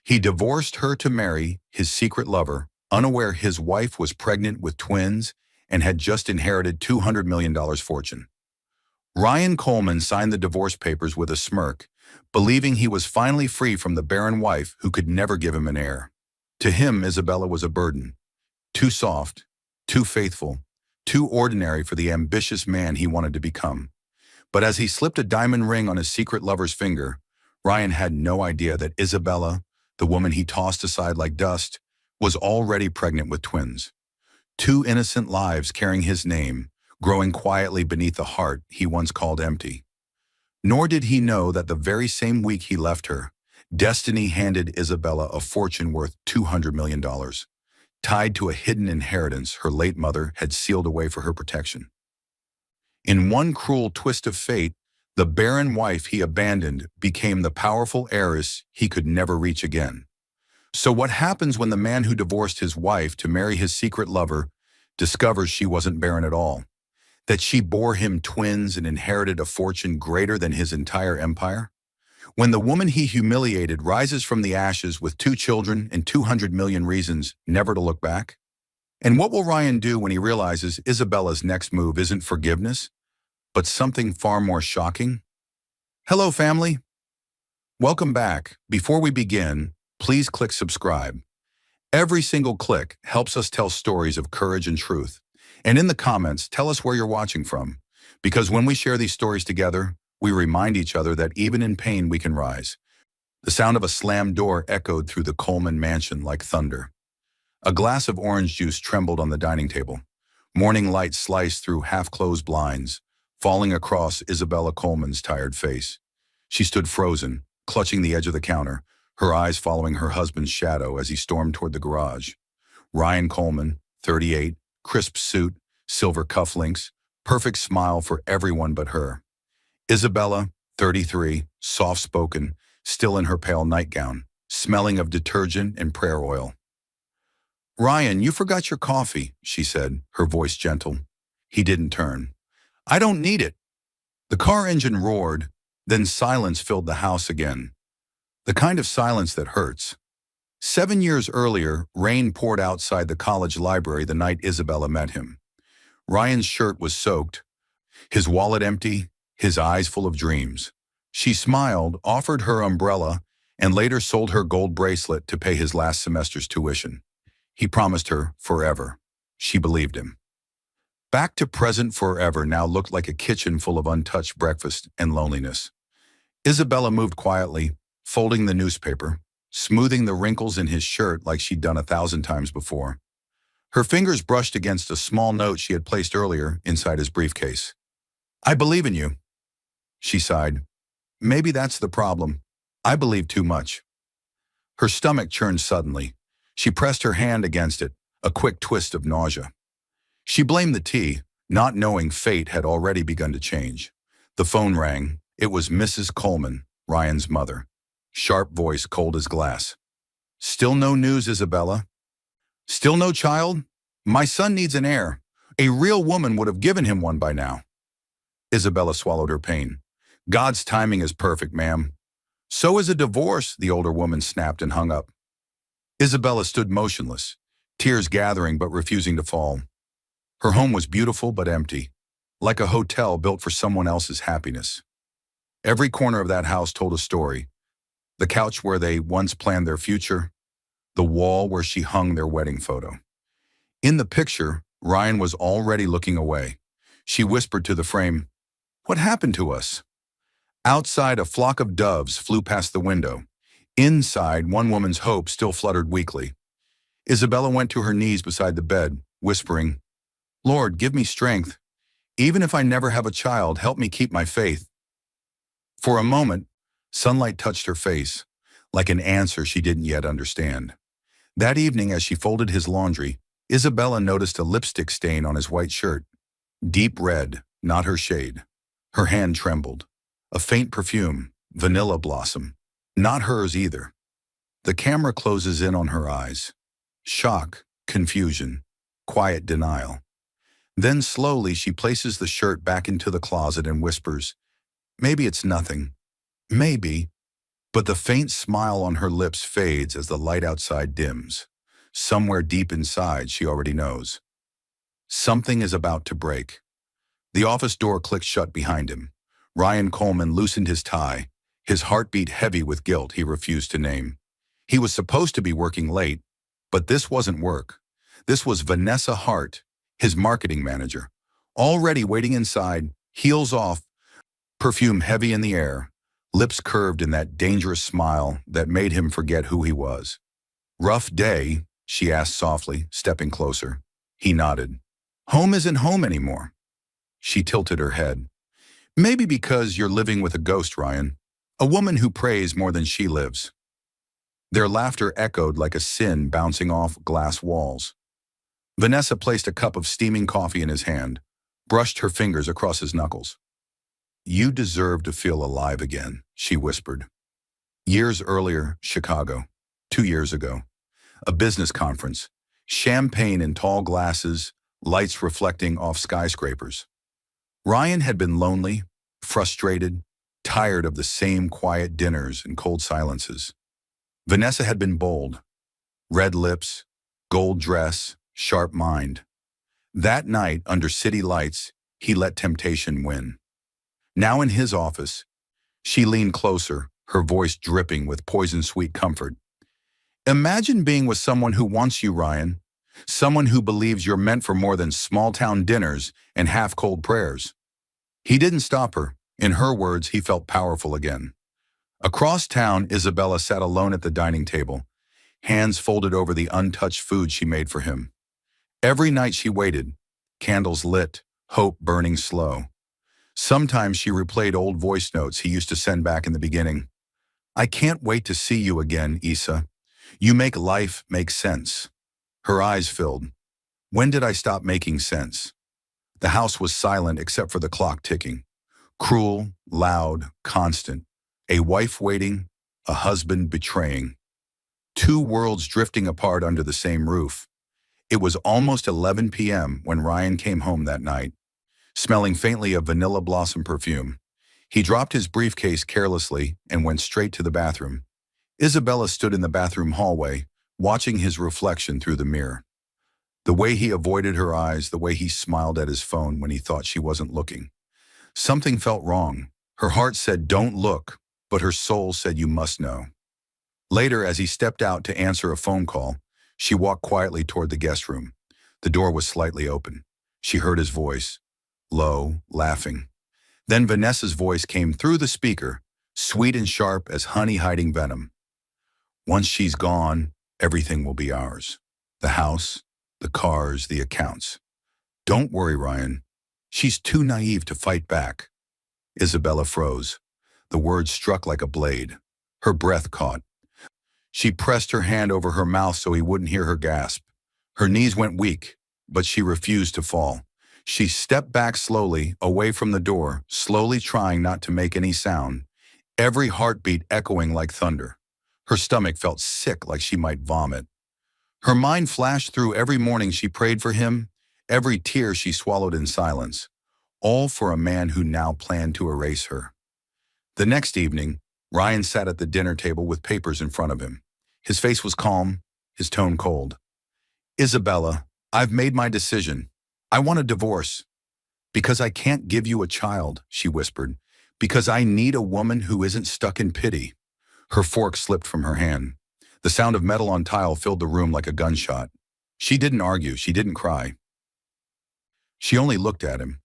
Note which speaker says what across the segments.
Speaker 1: He divorced her to marry his secret lover, unaware his wife was pregnant with twins and had just inherited $200 million fortune. Ryan Coleman signed the divorce papers with a smirk, believing he was finally free from the barren wife who could never give him an heir. To him, Isabella was a burden, too soft, too faithful, too ordinary for the ambitious man he wanted to become. But as he slipped a diamond ring on his secret lover's finger, Ryan had no idea that Isabella, the woman he tossed aside like dust, was already pregnant with twins. Two innocent lives carrying his name, growing quietly beneath the heart he once called empty. Nor did he know that the very same week he left her, destiny handed Isabella a fortune worth $200 million, tied to a hidden inheritance her late mother had sealed away for her protection. In one cruel twist of fate, the barren wife he abandoned became the powerful heiress he could never reach again. So what happens when the man who divorced his wife to marry his secret lover discovers she wasn't barren at all? That she bore him twins and inherited a fortune greater than his entire empire? When the woman he humiliated rises from the ashes with 2 children and 200 million reasons never to look back? And what will Ryan do when he realizes Isabella's next move isn't forgiveness, but something far more shocking? Hello, family. Welcome back. Before we begin, please click subscribe. Every single click helps us tell stories of courage and truth. And in the comments, tell us where you're watching from. Because when we share these stories together, we remind each other that even in pain we can rise. The sound of a slammed door echoed through the Coleman mansion like thunder. A glass of orange juice trembled on the dining table. Morning light sliced through half-closed blinds, falling across Isabella Coleman's tired face. She stood frozen, clutching the edge of the counter, her eyes following her husband's shadow as he stormed toward the garage. Ryan Coleman, 38, crisp suit, silver cufflinks, perfect smile for everyone but her. Isabella, 33, soft-spoken, still in her pale nightgown, smelling of detergent and prayer oil. "Ryan, you forgot your coffee," she said, her voice gentle. He didn't turn. "I don't need it." The car engine roared, then silence filled the house again. The kind of silence that hurts. 7 years earlier, rain poured outside the college library the night Isabella met him. Ryan's shirt was soaked, his wallet empty, his eyes full of dreams. She smiled, offered her umbrella, and later sold her gold bracelet to pay his last semester's tuition. He promised her forever. She believed him. Back to present forever now looked like a kitchen full of untouched breakfast and loneliness. Isabella moved quietly, folding the newspaper, smoothing the wrinkles in his shirt like she'd done 1,000 times before. Her fingers brushed against a small note she had placed earlier inside his briefcase. "I believe in you," she sighed. "Maybe that's the problem. I believe too much." Her stomach churned suddenly. She pressed her hand against it, a quick twist of nausea. She blamed the tea, not knowing fate had already begun to change. The phone rang. It was Mrs. Coleman, Ryan's mother. Sharp voice, cold as glass. "Still no news, Isabella?" "Still no child? My son needs an heir. A real woman would have given him one by now." Isabella swallowed her pain. "God's timing is perfect, ma'am." "So is a divorce," the older woman snapped and hung up. Isabella stood motionless, tears gathering but refusing to fall. Her home was beautiful but empty, like a hotel built for someone else's happiness. Every corner of that house told a story. The couch where they once planned their future, the wall where she hung their wedding photo. In the picture, Ryan was already looking away. She whispered to the frame, "What happened to us?" Outside, a flock of doves flew past the window. Inside, one woman's hope still fluttered weakly. Isabella went to her knees beside the bed, whispering, "Lord, give me strength. Even if I never have a child, help me keep my faith." For a moment, sunlight touched her face, like an answer she didn't yet understand. That evening, as she folded his laundry, Isabella noticed a lipstick stain on his white shirt. Deep red, not her shade. Her hand trembled. A faint perfume, vanilla blossom. Not hers either. The camera closes in on her eyes. Shock, confusion, quiet denial. Then slowly she places the shirt back into the closet and whispers, "Maybe it's nothing. Maybe." But the faint smile on her lips fades as the light outside dims. Somewhere deep inside, she already knows. Something is about to break. The office door clicked shut behind him. Ryan Coleman loosened his tie, his heartbeat heavy with guilt he refused to name. He was supposed to be working late, but this wasn't work. This was Vanessa Hart, his marketing manager, already waiting inside, heels off, perfume heavy in the air, lips curved in that dangerous smile that made him forget who he was. "Rough day?" she asked softly, stepping closer. He nodded. "Home isn't home anymore." She tilted her head. "Maybe because you're living with a ghost, Ryan. A woman who prays more than she lives." Their laughter echoed like a sin bouncing off glass walls. Vanessa placed a cup of steaming coffee in his hand, brushed her fingers across his knuckles. "You deserve to feel alive again," she whispered. Years earlier, Chicago. 2 years ago. A business conference. Champagne in tall glasses, lights reflecting off skyscrapers. Ryan had been lonely, frustrated, tired of the same quiet dinners and cold silences. Vanessa had been bold. Red lips, gold dress, sharp mind. That night, under city lights, he let temptation win. Now in his office, she leaned closer, her voice dripping with poison-sweet comfort. "Imagine being with someone who wants you, Ryan. Someone who believes you're meant for more than small-town dinners and half-cold prayers." He didn't stop her. In her words, he felt powerful again. Across town, Isabella sat alone at the dining table, hands folded over the untouched food she made for him. Every night she waited, candles lit, hope burning slow. Sometimes she replayed old voice notes he used to send back in the beginning. "I can't wait to see you again, Isa. You make life make sense." Her eyes filled. When did I stop making sense? The house was silent except for the clock ticking. Cruel, loud, constant. A wife waiting, a husband betraying. Two worlds drifting apart under the same roof. It was almost 11 p.m. when Ryan came home that night, smelling faintly of vanilla blossom perfume. He dropped his briefcase carelessly and went straight to the bathroom. Isabella stood in the bathroom hallway, watching his reflection through the mirror. The way he avoided her eyes, the way he smiled at his phone when he thought she wasn't looking. Something felt wrong. Her heart said, "Don't look," but her soul said, "You must know." Later, as he stepped out to answer a phone call, she walked quietly toward the guest room. The door was slightly open. She heard his voice, low, laughing. Then Vanessa's voice came through the speaker, sweet and sharp as honey hiding venom. "Once she's gone, everything will be ours. The house, the cars, the accounts. Don't worry, Ryan. She's too naive to fight back." Isabella froze. The words struck like a blade. Her breath caught. She pressed her hand over her mouth so he wouldn't hear her gasp. Her knees went weak, but she refused to fall. She stepped back slowly, away from the door, slowly trying not to make any sound, every heartbeat echoing like thunder. Her stomach felt sick, like she might vomit. Her mind flashed through every morning she prayed for him, every tear she swallowed in silence, all for a man who now planned to erase her. The next evening, Ryan sat at the dinner table with papers in front of him. His face was calm, his tone cold. "Isabella, I've made my decision. I want a divorce. Because I can't give you a child," she whispered. "Because I need a woman who isn't stuck in pity." Her fork slipped from her hand. The sound of metal on tile filled the room like a gunshot. She didn't argue, she didn't cry. She only looked at him,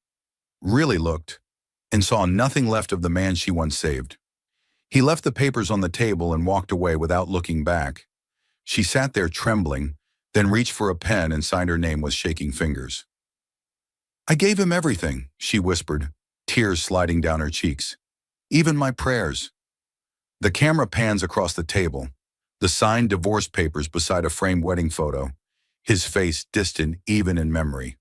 Speaker 1: really looked, and saw nothing left of the man she once saved. He left the papers on the table and walked away without looking back. She sat there trembling, then reached for a pen and signed her name with shaking fingers. "I gave him everything," she whispered, tears sliding down her cheeks. "Even my prayers." The camera pans across the table, the signed divorce papers beside a framed wedding photo, his face distant even in memory.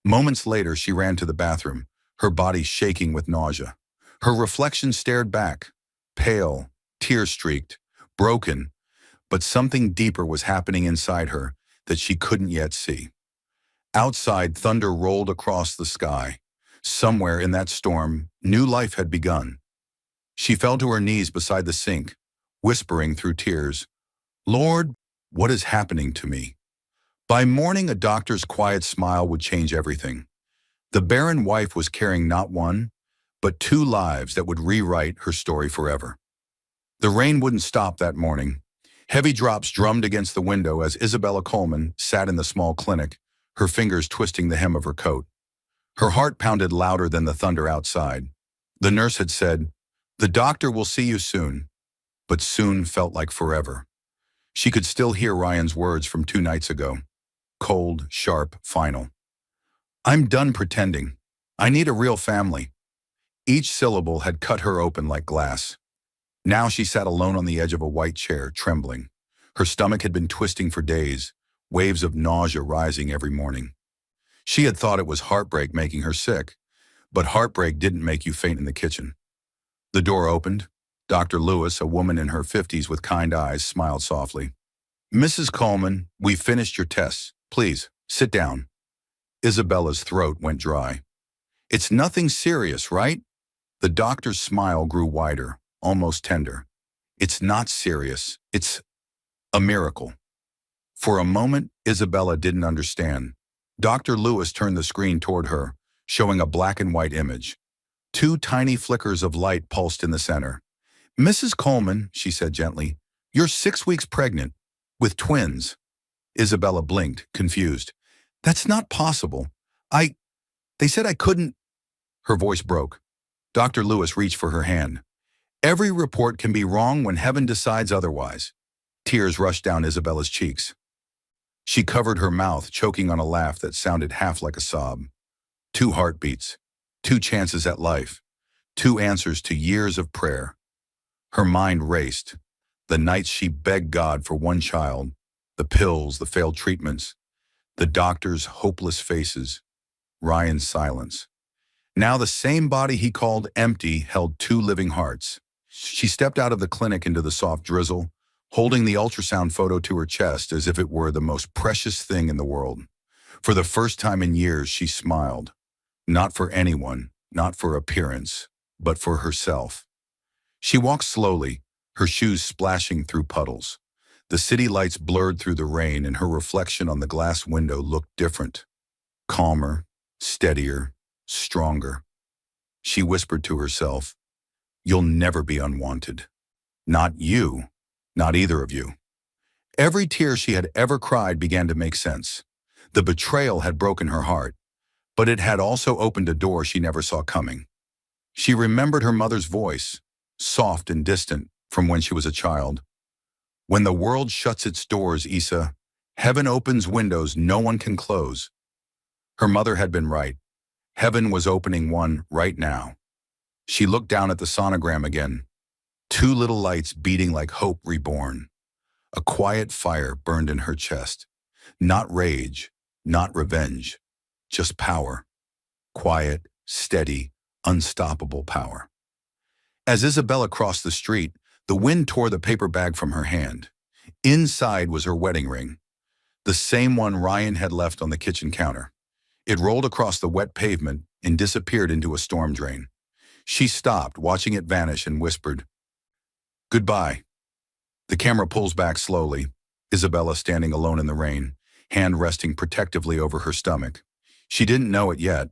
Speaker 1: Moments later, she ran to the bathroom, her body shaking with nausea. Her reflection stared back, pale, tear-streaked, broken, but something deeper was happening inside her that she couldn't yet see. Outside, thunder rolled across the sky. Somewhere in that storm, new life had begun. She fell to her knees beside the sink, whispering through tears, "Lord, what is happening to me?" By morning, a doctor's quiet smile would change everything. The barren wife was carrying not one, but two lives that would rewrite her story forever. The rain wouldn't stop that morning. Heavy drops drummed against the window as Isabella Coleman sat in the small clinic, her fingers twisting the hem of her coat. Her heart pounded louder than the thunder outside. The nurse had said, "The doctor will see you soon," but soon felt like forever. She could still hear Ryan's words from 2 nights ago. Cold, sharp, final. "I'm done pretending. I need a real family." Each syllable had cut her open like glass. Now she sat alone on the edge of a white chair, trembling. Her stomach had been twisting for days, waves of nausea rising every morning. She had thought it was heartbreak making her sick, but heartbreak didn't make you faint in the kitchen. The door opened. Dr. Lewis, a woman in her 50s with kind eyes, smiled softly. "Mrs. Coleman, we've finished your tests. Please, sit down." Isabella's throat went dry. "It's nothing serious, right?" The doctor's smile grew wider, almost tender. "It's not serious. It's a miracle." For a moment, Isabella didn't understand. Dr. Lewis turned the screen toward her, showing a black and white image. Two tiny flickers of light pulsed in the center. "Mrs. Coleman," she said gently, "you're 6 weeks pregnant, with twins." Isabella blinked, confused. "That's not possible. They said I couldn't." Her voice broke. Dr. Lewis reached for her hand. "Every report can be wrong when heaven decides otherwise." Tears rushed down Isabella's cheeks. She covered her mouth, choking on a laugh that sounded half like a sob. 2 heartbeats, 2 chances at life, 2 answers to years of prayer. Her mind raced. The nights she begged God for one child, the pills, the failed treatments, the doctors' hopeless faces, Ryan's silence. Now the same body he called empty held 2 living hearts. She stepped out of the clinic into the soft drizzle, holding the ultrasound photo to her chest as if it were the most precious thing in the world. For the first time in years, she smiled. Not for anyone, not for appearance, but for herself. She walked slowly, her shoes splashing through puddles. The city lights blurred through the rain, and her reflection on the glass window looked different. Calmer, steadier, stronger. She whispered to herself, "You'll never be unwanted. Not you. Not either of you." Every tear she had ever cried began to make sense. The betrayal had broken her heart, but it had also opened a door she never saw coming. She remembered her mother's voice, soft and distant from when she was a child. "When the world shuts its doors, Isa, heaven opens windows no one can close." Her mother had been right. Heaven was opening one right now. She looked down at the sonogram again. 2 little lights beating like hope reborn. A quiet fire burned in her chest. Not rage, not revenge, just power. Quiet, steady, unstoppable power. As Isabella crossed the street, the wind tore the paper bag from her hand. Inside was her wedding ring, the same one Ryan had left on the kitchen counter. It rolled across the wet pavement and disappeared into a storm drain. She stopped, watching it vanish, and whispered, "Goodbye." The camera pulls back slowly, Isabella standing alone in the rain, hand resting protectively over her stomach. She didn't know it yet,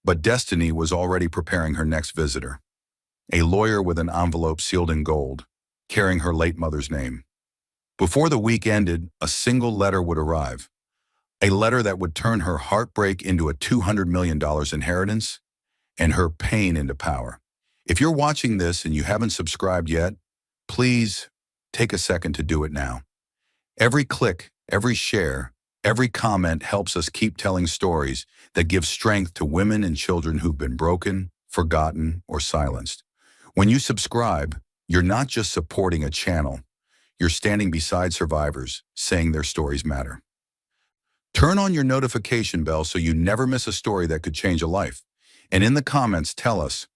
Speaker 1: but destiny was already preparing her next visitor. A lawyer with an envelope sealed in gold, carrying her late mother's name. Before the week ended, a single letter would arrive. A letter that would turn her heartbreak into a $200 million inheritance and her pain into power. If you're watching this and you haven't subscribed yet, please take a second to do it now. Every click, every share, every comment helps us keep telling stories that give strength to women and children who've been broken, forgotten, or silenced. When you subscribe, you're not just supporting a channel, you're standing beside survivors, saying their stories matter. Turn on your notification bell so you never miss a story that could change a life. And in the comments, tell us,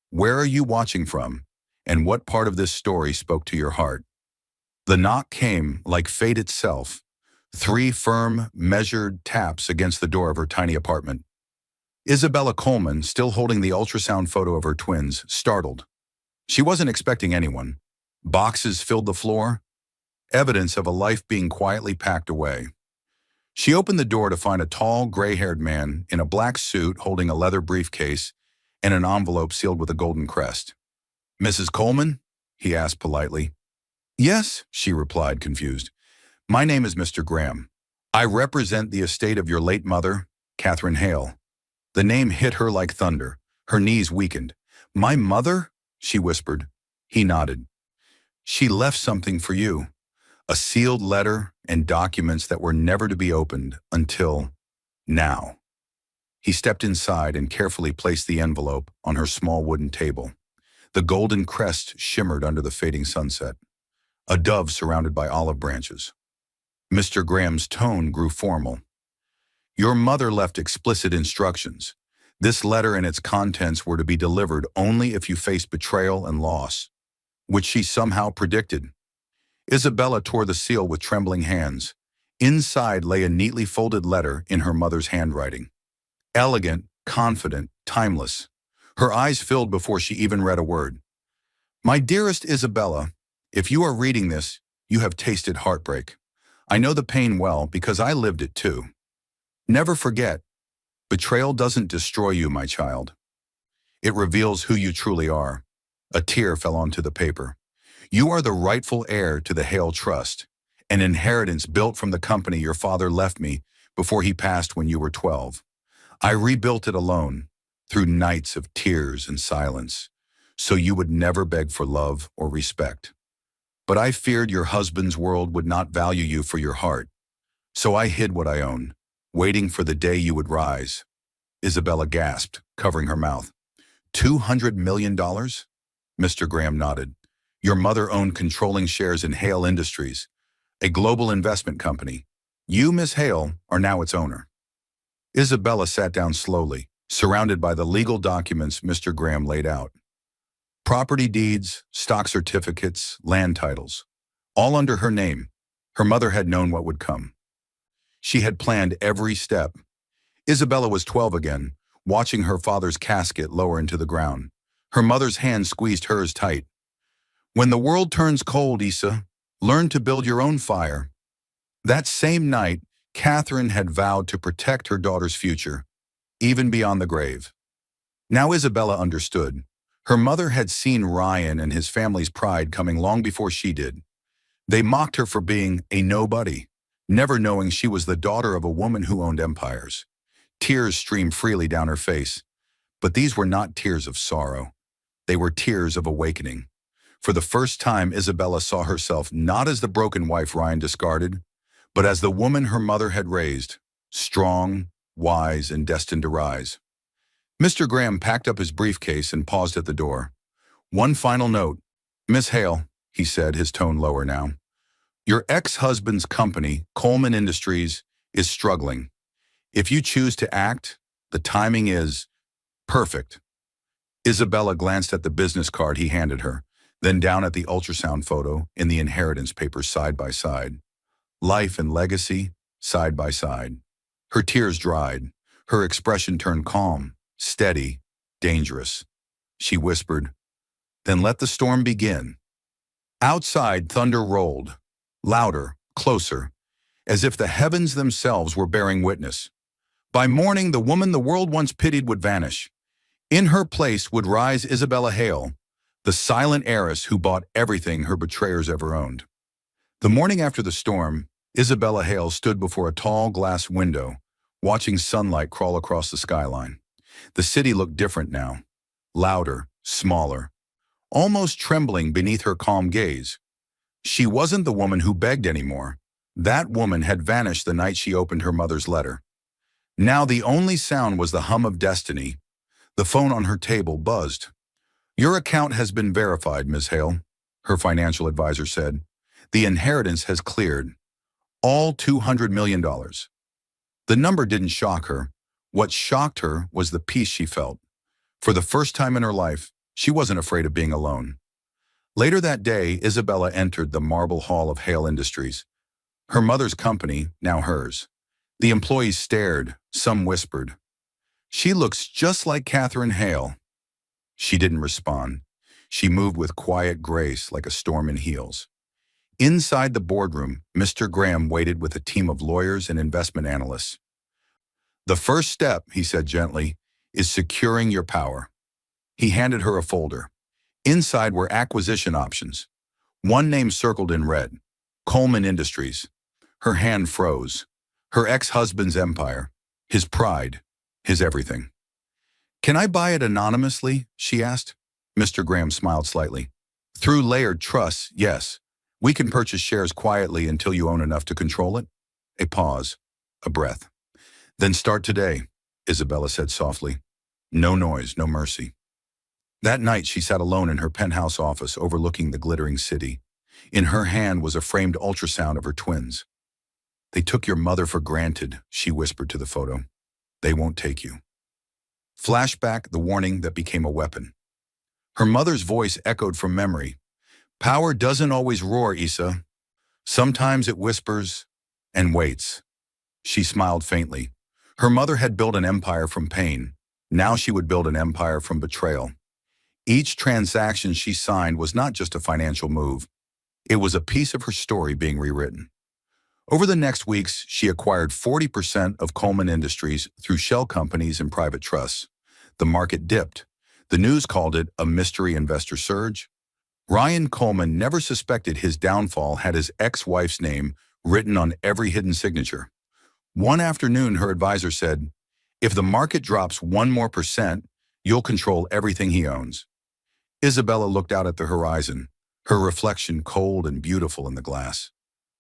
Speaker 1: where are you watching from, and what part of this story spoke to your heart? The knock came like fate itself, 3 firm, measured taps against the door of her tiny apartment. Isabella Coleman, still holding the ultrasound photo of her twins, startled. She wasn't expecting anyone, Boxes filled the floor, evidence of a life being quietly packed away. She opened the door to find a tall, gray-haired man in a black suit holding a leather briefcase and an envelope sealed with a golden crest. "Mrs. Coleman?" he asked politely. "Yes," she replied, confused. "My name is Mr. Graham. I represent the estate of your late mother, Catherine Hale." The name hit her like thunder. Her knees weakened. "My mother?" she whispered. He nodded. "She left something for you. A sealed letter and documents that were never to be opened until now." He stepped inside and carefully placed the envelope on her small wooden table. The golden crest shimmered under the fading sunset. A dove surrounded by olive branches. Mr. Graham's tone grew formal. "Your mother left explicit instructions. This letter and its contents were to be delivered only if you faced betrayal and loss, which she somehow predicted." Isabella tore the seal with trembling hands. Inside lay a neatly folded letter in her mother's handwriting. Elegant, confident, timeless. Her eyes filled before she even read a word. "My dearest Isabella, if you are reading this, you have tasted heartbreak. I know the pain well because I lived it too. Never forget, betrayal doesn't destroy you, my child. It reveals who you truly are." A tear fell onto the paper. "You are the rightful heir to the Hale Trust, an inheritance built from the company your father left me before he passed when you were 12. I rebuilt it alone, through nights of tears and silence, so you would never beg for love or respect. But I feared your husband's world would not value you for your heart, so I hid what I own, waiting for the day you would rise." Isabella gasped, covering her mouth. $200 million? Mr. Graham nodded. "Your mother owned controlling shares in Hale Industries, a global investment company. You, Miss Hale, are now its owner." Isabella sat down slowly, surrounded by the legal documents Mr. Graham laid out. Property deeds, stock certificates, land titles, all under her name. Her mother had known what would come. She had planned every step. Isabella was 12 again, watching her father's casket lower into the ground. Her mother's hand squeezed hers tight. "When the world turns cold, Isa, learn to build your own fire." That same night, Catherine had vowed to protect her daughter's future, even beyond the grave. Now Isabella understood. Her mother had seen Ryan and his family's pride coming long before she did. They mocked her for being a nobody, never knowing she was the daughter of a woman who owned empires. Tears streamed freely down her face, but these were not tears of sorrow. They were tears of awakening. For the first time, Isabella saw herself not as the broken wife Ryan discarded, but as the woman her mother had raised, strong, wise, and destined to rise. Mr. Graham packed up his briefcase and paused at the door. "One final note. Miss Hale," he said, his tone lower now. "Your ex-husband's company, Coleman Industries, is struggling. If you choose to act, the timing is perfect." Isabella glanced at the business card he handed her, then down at the ultrasound photo in the inheritance papers side by side. Life and legacy, side by side. Her tears dried. Her expression turned calm, steady, dangerous. She whispered, "Then let the storm begin." Outside, thunder rolled, louder, closer, as if the heavens themselves were bearing witness. By morning, the woman the world once pitied would vanish. In her place would rise Isabella Hale, the silent heiress who bought everything her betrayers ever owned. The morning after the storm, Isabella Hale stood before a tall glass window, watching sunlight crawl across the skyline. The city looked different now, louder, smaller, almost trembling beneath her calm gaze. She wasn't the woman who begged anymore. That woman had vanished the night she opened her mother's letter. Now the only sound was the hum of destiny. The phone on her table buzzed. "Your account has been verified, Ms. Hale," her financial advisor said. "The inheritance has cleared. All $200 million. The number didn't shock her. What shocked her was the peace she felt. For the first time in her life, she wasn't afraid of being alone. Later that day, Isabella entered the marble hall of Hale Industries. Her mother's company, now hers. The employees stared, some whispered, "She looks just like Catherine Hale." She didn't respond. She moved with quiet grace like a storm in heels. Inside the boardroom, Mr. Graham waited with a team of lawyers and investment analysts. "The first step," he said gently, "is securing your power." He handed her a folder. Inside were acquisition options. One name circled in red: Coleman Industries. Her hand froze. Her ex-husband's empire. His pride. His everything. "Can I buy it anonymously?" she asked. Mr. Graham smiled slightly. "Through layered trusts, yes. We can purchase shares quietly until you own enough to control it." A pause. A breath. "Then start today," Isabella said softly. "No noise, no mercy." That night she sat alone in her penthouse office overlooking the glittering city. In her hand was a framed ultrasound of her twins. "They took your mother for granted," she whispered to the photo. "They won't take you." Flashback, the warning that became a weapon. Her mother's voice echoed from memory. "Power doesn't always roar, Isa. Sometimes it whispers and waits." She smiled faintly. Her mother had built an empire from pain. Now she would build an empire from betrayal. Each transaction she signed was not just a financial move. It was a piece of her story being rewritten. Over the next weeks, she acquired 40% of Coleman Industries through shell companies and private trusts. The market dipped. The news called it a mystery investor surge. Ryan Coleman never suspected his downfall had his ex-wife's name written on every hidden signature. One afternoon, her advisor said, "If the market drops 1% more, you'll control everything he owns." Isabella looked out at the horizon, her reflection cold and beautiful in the glass.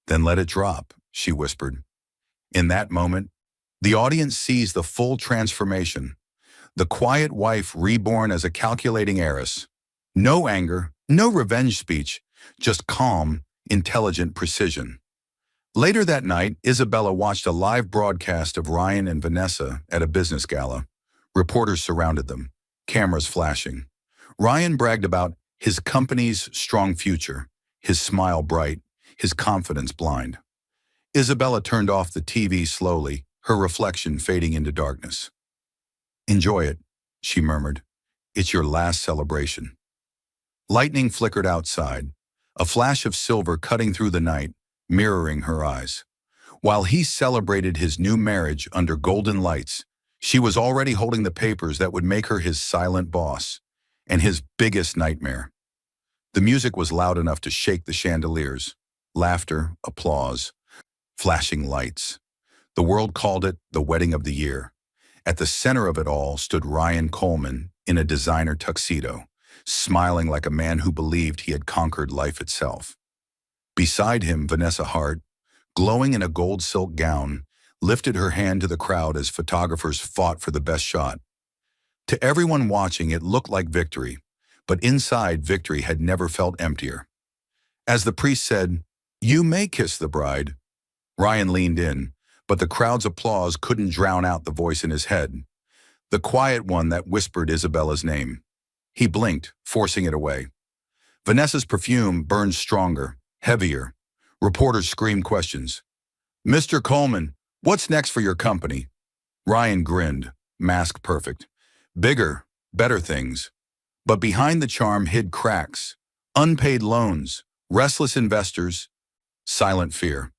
Speaker 1: "Then let it drop," she whispered. In that moment, the audience sees the full transformation. The quiet wife reborn as a calculating heiress. No anger, no revenge speech, just calm, intelligent precision. Later that night, Isabella watched a live broadcast of Ryan and Vanessa at a business gala. Reporters surrounded them, cameras flashing. Ryan bragged about his company's strong future, his smile bright, his confidence blind. Isabella turned off the TV slowly, her reflection fading into darkness. "Enjoy it," she murmured. "It's your last celebration." Lightning flickered outside, a flash of silver cutting through the night, mirroring her eyes. While he celebrated his new marriage under golden lights, she was already holding the papers that would make her his silent boss and his biggest nightmare. The music was loud enough to shake the chandeliers. Laughter, applause, flashing lights. The world called it the wedding of the year. At the center of it all stood Ryan Coleman in a designer tuxedo, smiling like a man who believed he had conquered life itself. Beside him, Vanessa Hart, glowing in a gold silk gown, lifted her hand to the crowd as photographers fought for the best shot. To everyone watching, it looked like victory, but inside, victory had never felt emptier. As the priest said, "You may kiss the bride," Ryan leaned in, but the crowd's applause couldn't drown out the voice in his head, the quiet one that whispered Isabella's name. He blinked, forcing it away. Vanessa's perfume burned stronger, heavier. Reporters screamed questions. "Mr. Coleman, what's next for your company?" Ryan grinned, mask perfect. "Bigger, better things." But behind the charm hid cracks, unpaid loans, restless investors, silent fear.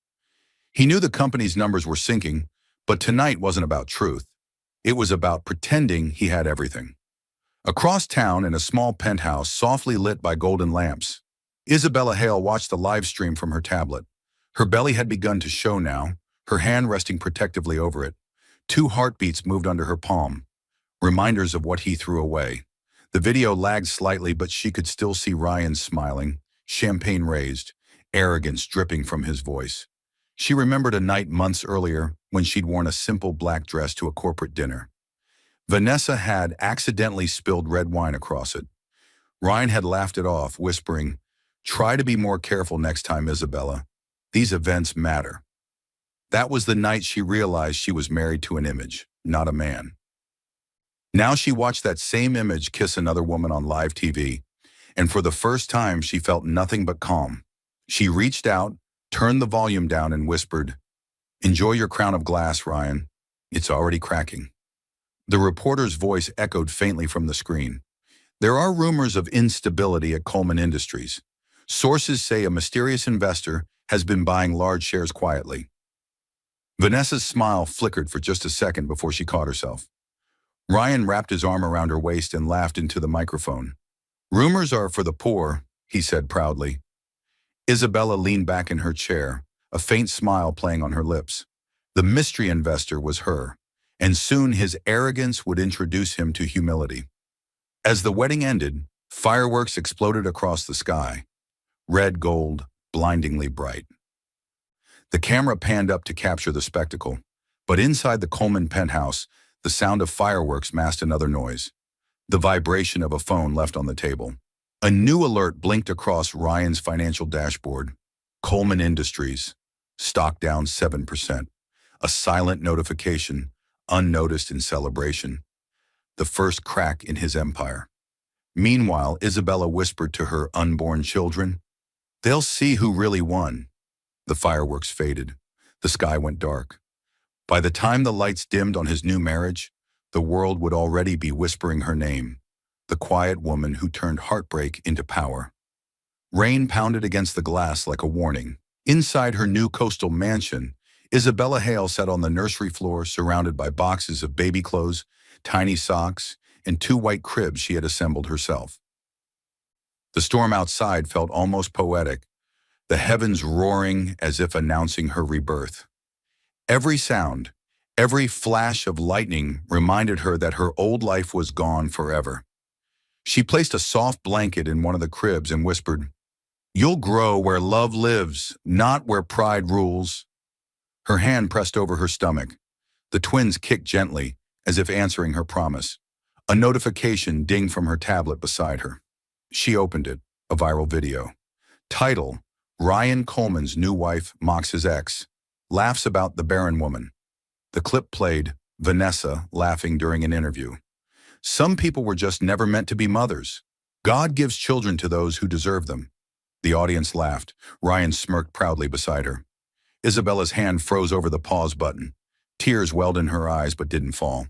Speaker 1: He knew the company's numbers were sinking, but tonight wasn't about truth. It was about pretending he had everything. Across town, in a small penthouse softly lit by golden lamps, Isabella Hale watched the live stream from her tablet. Her belly had begun to show now, her hand resting protectively over it. 2 heartbeats moved under her palm, reminders of what he threw away. The video lagged slightly, but she could still see Ryan smiling, champagne raised, arrogance dripping from his voice. She remembered a night months earlier when she'd worn a simple black dress to a corporate dinner. Vanessa had accidentally spilled red wine across it. Ryan had laughed it off, whispering, "Try to be more careful next time, Isabella. These events matter." That was the night she realized she was married to an image, not a man. Now she watched that same image kiss another woman on live TV, and for the first time she felt nothing but calm. She reached out, turned the volume down and whispered, "Enjoy your crown of glass, Ryan. It's already cracking." The reporter's voice echoed faintly from the screen. There are rumors of instability at Coleman Industries. Sources say a mysterious investor has been buying large shares quietly. Vanessa's smile flickered for just a second before she caught herself. Ryan wrapped his arm around her waist and laughed into the microphone. "Rumors are for the poor," he said proudly. Isabella leaned back in her chair, a faint smile playing on her lips. The mystery investor was her, and soon his arrogance would introduce him to humility. As the wedding ended, fireworks exploded across the sky, red gold, blindingly bright. The camera panned up to capture the spectacle, but inside the Coleman penthouse, the sound of fireworks masked another noise, the vibration of a phone left on the table. A new alert blinked across Ryan's financial dashboard. Coleman Industries, stock down 7%. A silent notification, unnoticed in celebration. The first crack in his empire. Meanwhile, Isabella whispered to her unborn children, "They'll see who really won." The fireworks faded. The sky went dark. By the time the lights dimmed on his new marriage, the world would already be whispering her name, the quiet woman who turned heartbreak into power. Rain pounded against the glass like a warning. Inside her new coastal mansion, Isabella Hale sat on the nursery floor surrounded by boxes of baby clothes, tiny socks, and 2 white cribs she had assembled herself. The storm outside felt almost poetic, the heavens roaring as if announcing her rebirth. Every sound, every flash of lightning reminded her that her old life was gone forever. She placed a soft blanket in one of the cribs and whispered, "You'll grow where love lives, not where pride rules." Her hand pressed over her stomach. The twins kicked gently, as if answering her promise. A notification dinged from her tablet beside her. She opened it, a viral video. Title: Ryan Coleman's new wife mocks his ex, laughs about the barren woman. The clip played, Vanessa laughing during an interview. Some people were just never meant to be mothers. God gives children to those who deserve them. The audience laughed. Ryan smirked proudly beside her. Isabella's hand froze over the pause button. Tears welled in her eyes but didn't fall.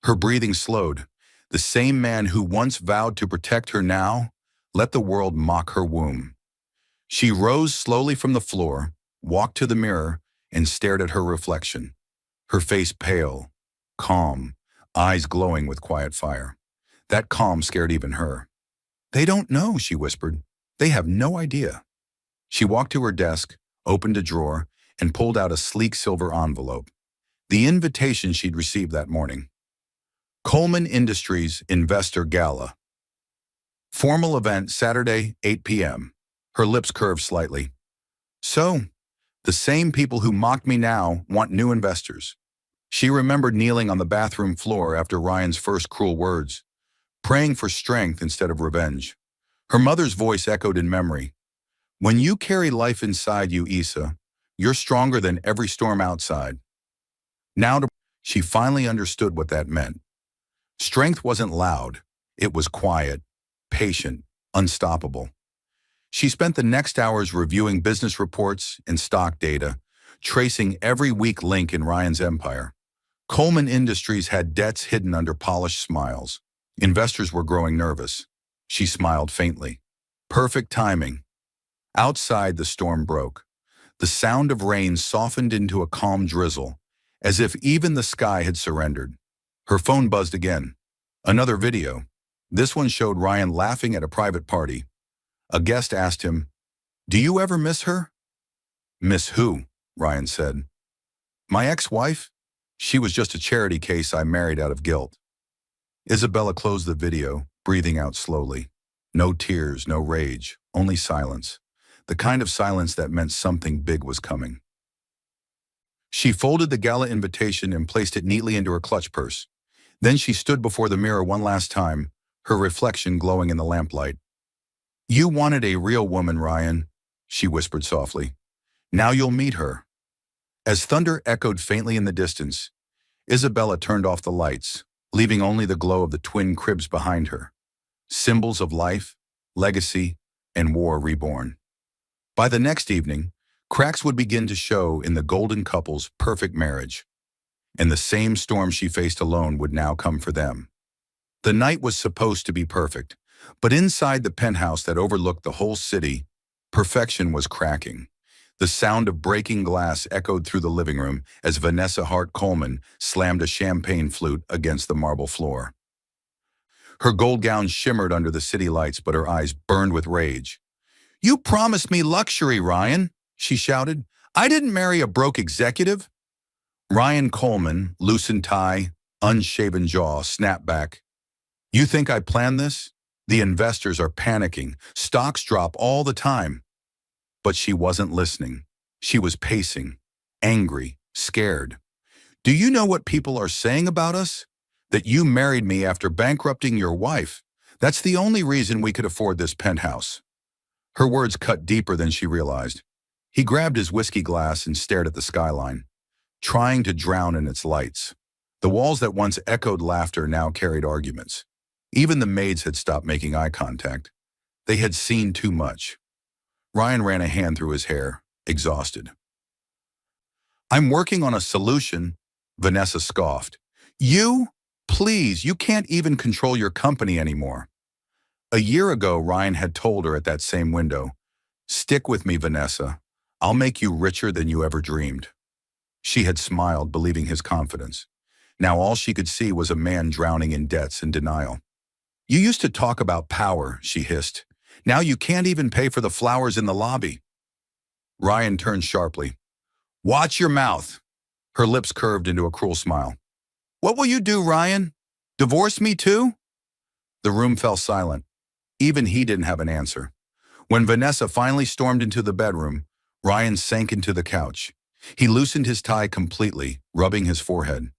Speaker 1: Her breathing slowed. The same man who once vowed to protect her now let the world mock her womb. She rose slowly from the floor, walked to the mirror, and stared at her reflection. Her face pale, calm, eyes glowing with quiet fire. That calm scared even her. "They don't know," she whispered. "They have no idea." She walked to her desk, opened a drawer, and pulled out a sleek silver envelope. The invitation she'd received that morning. Coleman Industries Investor Gala. Formal event Saturday, 8 p.m. Her lips curved slightly. "So, the same people who mocked me now want new investors." She remembered kneeling on the bathroom floor after Ryan's first cruel words, praying for strength instead of revenge. Her mother's voice echoed in memory. "When you carry life inside you, Issa, you're stronger than every storm outside." Now she finally understood what that meant. Strength wasn't loud. It was quiet, patient, unstoppable. She spent the next hours reviewing business reports and stock data, tracing every weak link in Ryan's empire. Coleman Industries had debts hidden under polished smiles. Investors were growing nervous. She smiled faintly. Perfect timing. Outside, the storm broke. The sound of rain softened into a calm drizzle, as if even the sky had surrendered. Her phone buzzed again. Another video. This one showed Ryan laughing at a private party. A guest asked him, "Do you ever miss her?" "Miss who?" Ryan said. "My ex-wife. She was just a charity case I married out of guilt." Isabella closed the video, breathing out slowly. No tears, no rage, only silence. The kind of silence that meant something big was coming. She folded the gala invitation and placed it neatly into her clutch purse. Then she stood before the mirror one last time, her reflection glowing in the lamplight. "You wanted a real woman, Ryan," she whispered softly. "Now you'll meet her." As thunder echoed faintly in the distance, Isabella turned off the lights, leaving only the glow of the twin cribs behind her. Symbols of life, legacy, and war reborn. By the next evening, cracks would begin to show in the golden couple's perfect marriage, and the same storm she faced alone would now come for them. The night was supposed to be perfect, but inside the penthouse that overlooked the whole city, perfection was cracking. The sound of breaking glass echoed through the living room as Vanessa Hart Coleman slammed a champagne flute against the marble floor. Her gold gown shimmered under the city lights, but her eyes burned with rage. "You promised me luxury, Ryan," she shouted. "I didn't marry a broke executive." Ryan Coleman, loosened tie, unshaven jaw, snapped back. "You think I planned this? The investors are panicking. Stocks drop all the time." But she wasn't listening. She was pacing, angry, scared. "Do you know what people are saying about us? That you married me after bankrupting your wife. That's the only reason we could afford this penthouse." Her words cut deeper than she realized. He grabbed his whiskey glass and stared at the skyline, trying to drown in its lights. The walls that once echoed laughter now carried arguments. Even the maids had stopped making eye contact. They had seen too much. Ryan ran a hand through his hair, exhausted. "I'm working on a solution," Vanessa scoffed. "You? Please, you can't even control your company anymore." A year ago, Ryan had told her at that same window, "Stick with me, Vanessa. I'll make you richer than you ever dreamed." She had smiled, believing his confidence. Now all she could see was a man drowning in debts and denial. "You used to talk about power," she hissed. "Now you can't even pay for the flowers in the lobby." Ryan turned sharply. "Watch your mouth." Her lips curved into a cruel smile. "What will you do, Ryan? Divorce me too?" The room fell silent. Even he didn't have an answer. When Vanessa finally stormed into the bedroom, Ryan sank into the couch. He loosened his tie completely, rubbing his forehead.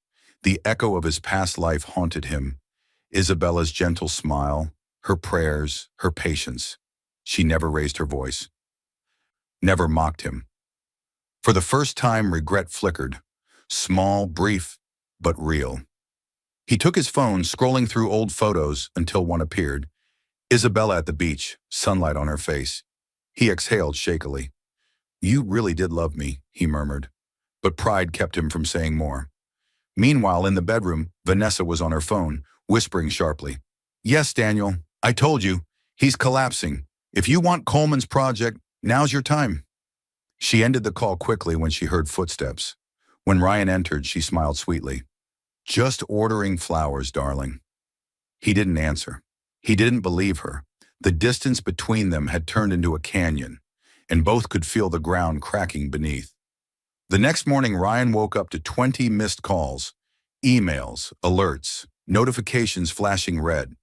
Speaker 1: The echo of his past life haunted him. Isabella's gentle smile, her prayers, her patience. She never raised her voice, never mocked him. For the first time, regret flickered. Small, brief, but real. He took his phone, scrolling through old photos until one appeared. Isabella at the beach, sunlight on her face. He exhaled shakily. "You really did love me," he murmured. But pride kept him from saying more. Meanwhile, in the bedroom, Vanessa was on her phone, whispering sharply. "Yes, Daniel, I told you. He's collapsing. If you want Coleman's project, now's your time." She ended the call quickly when she heard footsteps. When Ryan entered, she smiled sweetly. "Just ordering flowers, darling." He didn't answer. He didn't believe her. The distance between them had turned into a canyon, and both could feel the ground cracking beneath. The next morning, Ryan woke up to 20 missed calls, emails, alerts, notifications flashing red.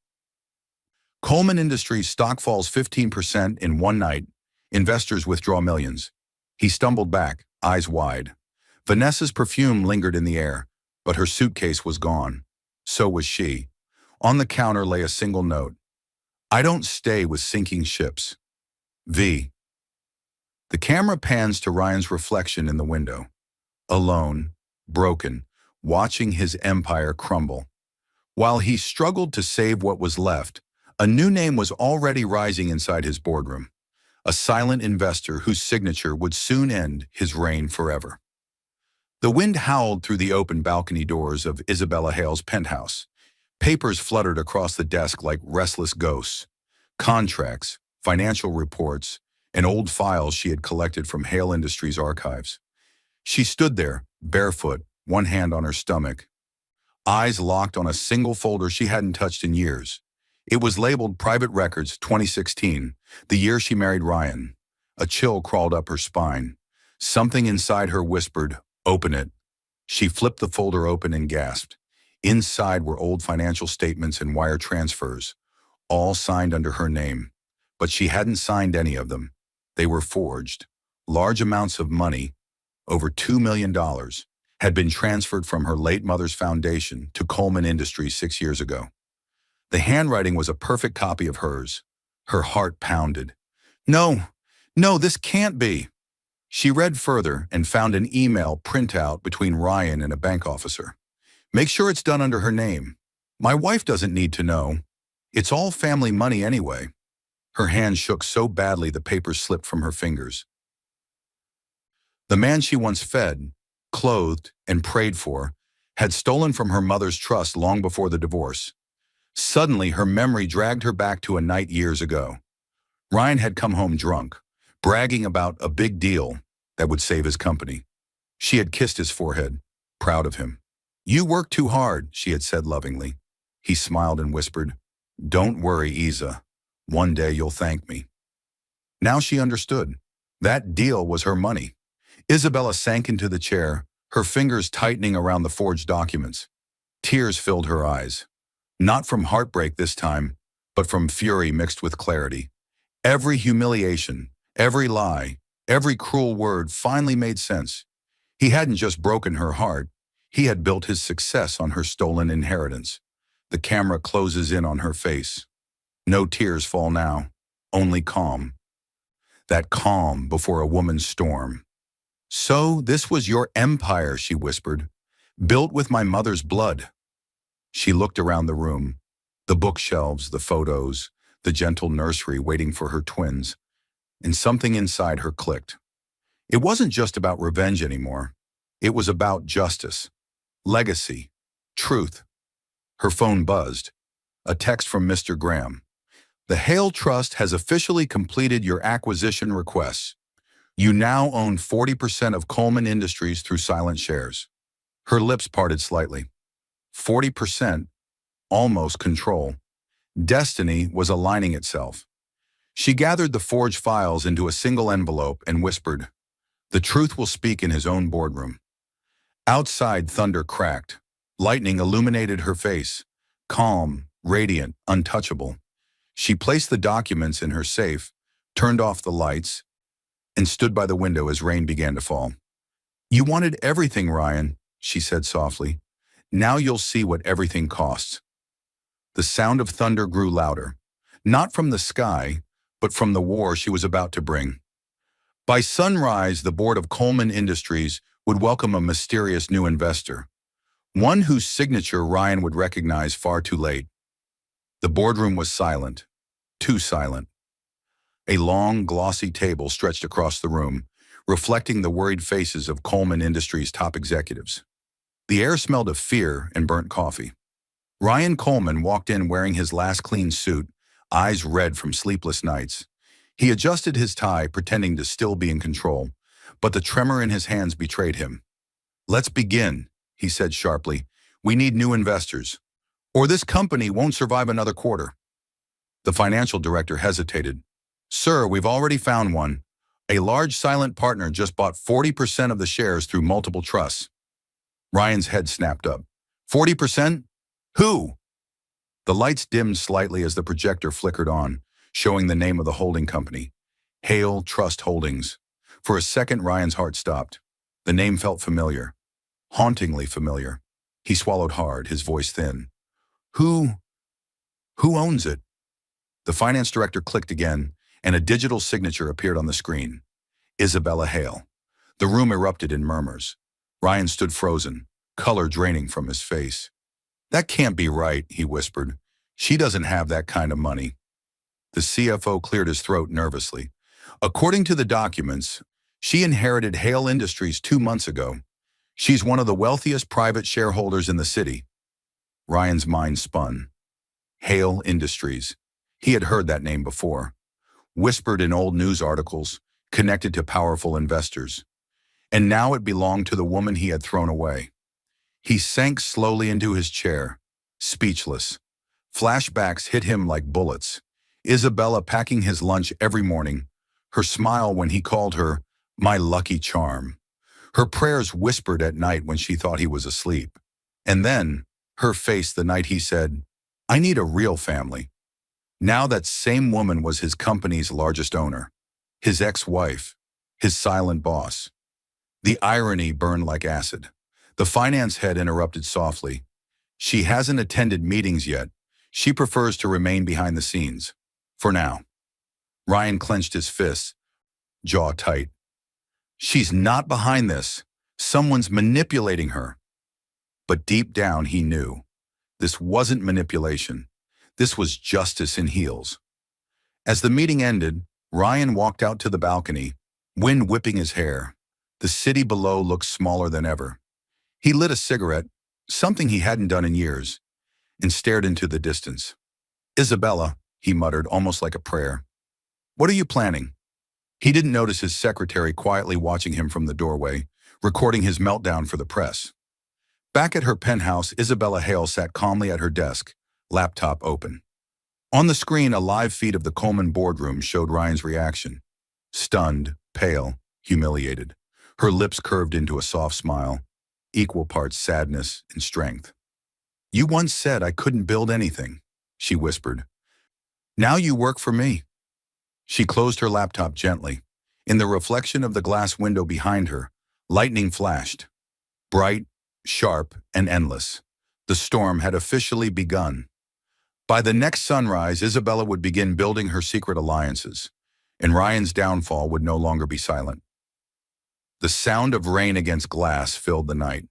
Speaker 1: Coleman Industries stock falls 15% in one night. Investors withdraw millions. He stumbled back, eyes wide. Vanessa's perfume lingered in the air, but her suitcase was gone. So was she. On the counter lay a single note. "I don't stay with sinking ships. V." The camera pans to Ryan's reflection in the window. Alone, broken, watching his empire crumble. While he struggled to save what was left, a new name was already rising inside his boardroom. A silent investor whose signature would soon end his reign forever. The wind howled through the open balcony doors of Isabella Hale's penthouse. Papers fluttered across the desk like restless ghosts. Contracts, financial reports, and old files she had collected from Hale Industries archives. She stood there, barefoot, one hand on her stomach, eyes locked on a single folder she hadn't touched in years. It was labeled Private Records 2016, the year she married Ryan. A chill crawled up her spine. Something inside her whispered, "Open it." She flipped the folder open and gasped. Inside were old financial statements and wire transfers, all signed under her name. But she hadn't signed any of them. They were forged. Large amounts of money, over $2 million, had been transferred from her late mother's foundation to Coleman Industries 6 years ago. The handwriting was a perfect copy of hers. Her heart pounded. No, this can't be." She read further and found an email printout between Ryan and a bank officer. "Make sure it's done under her name. My wife doesn't need to know. It's all family money anyway." Her hand shook so badly the paper slipped from her fingers. The man she once fed, clothed, and prayed for had stolen from her mother's trust long before the divorce. Suddenly, her memory dragged her back to a night years ago. Ryan had come home drunk, bragging about a big deal that would save his company. She had kissed his forehead, proud of him. "You work too hard," she had said lovingly. He smiled and whispered, "Don't worry, Isa. One day you'll thank me." Now she understood. That deal was her money. Isabella sank into the chair, her fingers tightening around the forged documents. Tears filled her eyes. Not from heartbreak this time, but from fury mixed with clarity. Every humiliation, every lie, every cruel word finally made sense. He hadn't just broken her heart, he had built his success on her stolen inheritance. The camera closes in on her face. No tears fall now, only calm. That calm before a woman's storm. "So this was your empire," she whispered, "built with my mother's blood." She looked around the room, the bookshelves, the photos, the gentle nursery waiting for her twins, and something inside her clicked. It wasn't just about revenge anymore. It was about justice, legacy, truth. Her phone buzzed. A text from Mr. Graham. "The Hale Trust has officially completed your acquisition requests. You now own 40% of Coleman Industries through silent shares." Her lips parted slightly. 40%, almost control. Destiny was aligning itself. She gathered the forged files into a single envelope and whispered, "The truth will speak in his own boardroom." Outside, thunder cracked. Lightning illuminated her face, calm, radiant, untouchable. She placed the documents in her safe, turned off the lights, and stood by the window as rain began to fall. "You wanted everything, Ryan," she said softly. "Now you'll see what everything costs." The sound of thunder grew louder, not from the sky, but from the war she was about to bring. By sunrise, the board of Coleman Industries would welcome a mysterious new investor, one whose signature Ryan would recognize far too late. The boardroom was silent, too silent. A long, glossy table stretched across the room, reflecting the worried faces of Coleman Industries' top executives. The air smelled of fear and burnt coffee. Ryan Coleman walked in wearing his last clean suit, eyes red from sleepless nights. He adjusted his tie, pretending to still be in control, but the tremor in his hands betrayed him. "Let's begin," he said sharply. "We need new investors, or this company won't survive another quarter." The financial director hesitated. "Sir, we've already found one. A large silent partner just bought 40% of the shares through multiple trusts." Ryan's head snapped up. 40%? Who? The lights dimmed slightly as the projector flickered on, showing the name of the holding company, Hale Trust Holdings. For a second, Ryan's heart stopped. The name felt familiar, hauntingly familiar. He swallowed hard, his voice thin. Who owns it?" The finance director clicked again, and a digital signature appeared on the screen. Isabella Hale. The room erupted in murmurs. Ryan stood frozen, color draining from his face. "That can't be right," he whispered. "She doesn't have that kind of money." The CFO cleared his throat nervously. "According to the documents, she inherited Hale Industries 2 months ago. She's one of the wealthiest private shareholders in the city." Ryan's mind spun. Hale Industries. He had heard that name before. Whispered in old news articles, connected to powerful investors. And now it belonged to the woman he had thrown away. He sank slowly into his chair, speechless. Flashbacks hit him like bullets. Isabella packing his lunch every morning, her smile when he called her "my lucky charm," her prayers whispered at night when she thought he was asleep, and then her face the night he said, "I need a real family." Now that same woman was his company's largest owner, his ex-wife, his silent boss. The irony burned like acid. The finance head interrupted softly. "She hasn't attended meetings yet. She prefers to remain behind the scenes. For now." Ryan clenched his fists, jaw tight. "She's not behind this. Someone's manipulating her." But deep down he knew. This wasn't manipulation. This was justice in heels. As the meeting ended, Ryan walked out to the balcony, wind whipping his hair. The city below looked smaller than ever. He lit a cigarette, something he hadn't done in years, and stared into the distance. "Isabella," he muttered, almost like a prayer. "What are you planning?" He didn't notice his secretary quietly watching him from the doorway, recording his meltdown for the press. Back at her penthouse, Isabella Hale sat calmly at her desk, laptop open. On the screen, a live feed of the Coleman boardroom showed Ryan's reaction. Stunned, pale, humiliated. Her lips curved into a soft smile, equal parts sadness and strength. "You once said I couldn't build anything," she whispered. "Now you work for me." She closed her laptop gently. In the reflection of the glass window behind her, lightning flashed. Bright, sharp, and endless. The storm had officially begun. By the next sunrise, Isabella would begin building her secret alliances, and Ryan's downfall would no longer be silent. The sound of rain against glass filled the night.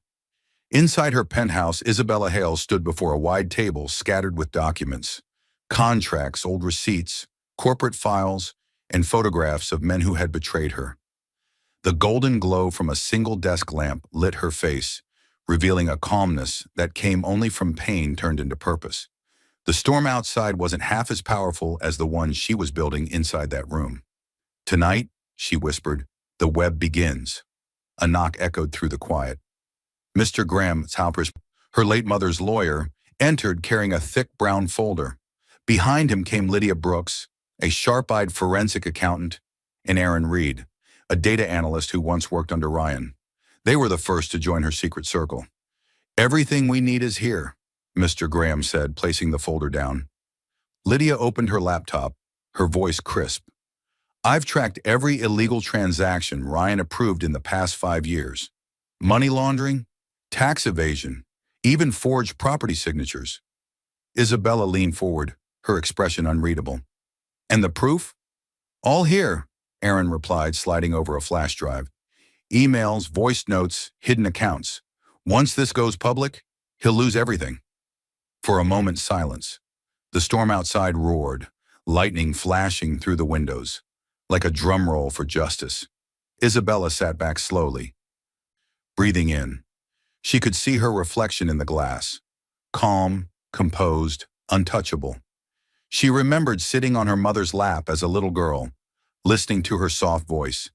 Speaker 1: Inside her penthouse, Isabella Hale stood before a wide table scattered with documents, contracts, old receipts, corporate files, and photographs of men who had betrayed her. The golden glow from a single desk lamp lit her face, revealing a calmness that came only from pain turned into purpose. The storm outside wasn't half as powerful as the one she was building inside that room. "Tonight," she whispered, "the web begins." A knock echoed through the quiet. Mr. Graham Halpers, her late mother's lawyer, entered carrying a thick brown folder. Behind him came Lydia Brooks, a sharp-eyed forensic accountant, and Aaron Reed, a data analyst who once worked under Ryan. They were the first to join her secret circle. "Everything we need is here," Mr. Graham said, placing the folder down. Lydia opened her laptop, her voice crisp. "I've tracked every illegal transaction Ryan approved in the past 5 years. Money laundering, tax evasion, even forged property signatures." Isabella leaned forward, her expression unreadable. "And the proof?" "All here," Aaron replied, sliding over a flash drive. "Emails, voice notes, hidden accounts. Once this goes public, he'll lose everything." For a moment, silence. The storm outside roared, lightning flashing through the windows, like a drum roll for justice. Isabella sat back slowly, breathing in. She could see her reflection in the glass, calm, composed, untouchable. She remembered sitting on her mother's lap as a little girl, listening to her soft voice.